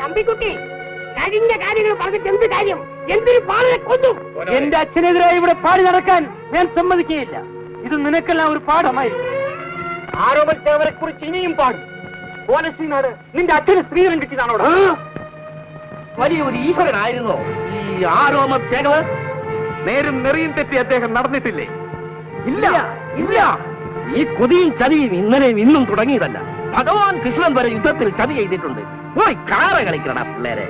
തമ്പിക്കുട്ടി, കഴിഞ്ഞ കാര്യങ്ങൾ പറഞ്ഞിട്ട് എന്ത് കാര്യം? എന്തൊരു പാടിനെ കൊന്നു. എന്റെ അച്ഛനെതിരായി ഇവിടെ പാടി നടക്കാൻ ഞാൻ സമ്മതിക്കുകയില്ല. ഇത് നിനക്കെല്ലാം ഒരു പാഠമായി. ആരോപണത്തെ കുറിച്ച് ഇനിയും പാടും. പോലശ്രീനാട് നിന്റെ അച്ഛന് സ്ത്രീധനം കിട്ടിയതാണോ? വലിയൊരു ഈശ്വരനായിരുന്നോ ഈ ആരോമ ചേകവർ? നേരും നെറിയും തെറ്റി അദ്ദേഹം നടന്നിട്ടില്ലേ? ഇല്ല ഇല്ല, ഈ കൊതിയും ചതിയും ഇന്നലെയും ഇന്നും തുടങ്ങിയതല്ല. ഭഗവാൻ കൃഷ്ണൻ വരെ യുദ്ധത്തിൽ ചതി ചെയ്തിട്ടുണ്ട്. പോയി കാറ കളിക്കണ പിള്ളേരെ.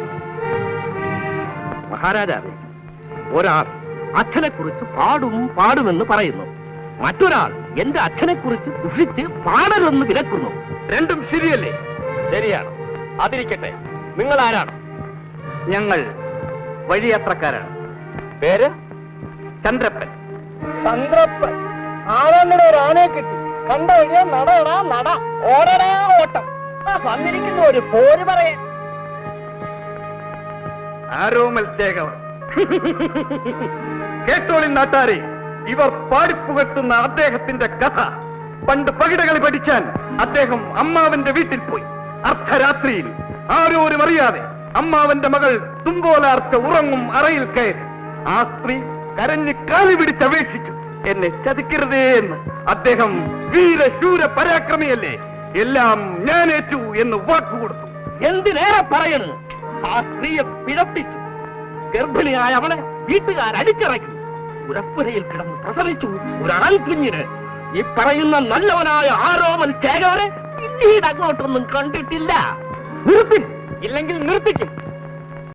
മഹാരാജാവേ, ഒരാൾ അച്ഛനെ കുറിച്ച് പാടുമെന്ന് പറയുന്നു, മറ്റൊരാൾ എന്റെ അച്ഛനെ കുറിച്ച് ദുഷിച്ച് പാടരുതെന്ന് വിലക്കുന്നു. രണ്ടും ശരിയല്ലേ? ശരിയാണ്. അതിരിക്കട്ടെ, നിങ്ങൾ ആരാണ്? ഞങ്ങൾ വഴിയാത്രക്കാരാണ്. പേര്? ചന്ദ്രപ്പൻ. ചന്ദ്രപ്പൻ ആരാണ്ടടെ ഒരു ആനയെ കിട്ടി. കണ്ട വഴിയാ നടടാ നട, ഓടടാ ഓട്ടം. വന്നിരിക്കുന്ന ഒരു പോര് പറയാൻ. ആരോമൽ ചേകവർ. കേട്ടോളി നാട്ടാരെ, ഇവർ പാടിപ്പുകട്ടുന്ന അദ്ദേഹത്തിന്റെ കഥ. പണ്ട് പകിടകളി പഠിക്കാൻ അദ്ദേഹം അമ്മാവന്റെ വീട്ടിൽ പോയി. അർദ്ധരാത്രിയിൽ ആരോരും അറിയാതെ അമ്മാവന്റെ മകൾ തുമ്പോലാർച്ച ഉറങ്ങും അറയിൽ കയറി. ആ സ്ത്രീ കരഞ്ഞ് കാലി പിടിച്ചപേക്ഷിച്ചു, എന്നെ ചതിക്കരുതേ എന്ന്. അദ്ദേഹം വീരശൂര പരാക്രമിയല്ലേ, എല്ലാം ഞാൻ ഏറ്റു എന്ന് വാക്കുകൊടുത്തു. എന്തിനേറെ പറയണ്, ആ സ്ത്രീയെ പിഴപ്പിച്ചു. ഗർഭിണിയായ അവളെ വീട്ടുകാർ അടിച്ചിറക്കി. ഉരപ്പുരയിൽ കിടന്ന് പ്രസവിച്ചു ഒരു ആൺകുഞ്ഞിന്. ഈ പറയുന്ന നല്ലവനായ ആരോമൽ ചേകവരെ പിന്നീട് അങ്ങോട്ടൊന്നും കണ്ടിട്ടില്ല. നിർത്തി, ഇല്ലെങ്കിൽ നിർത്തിക്കും.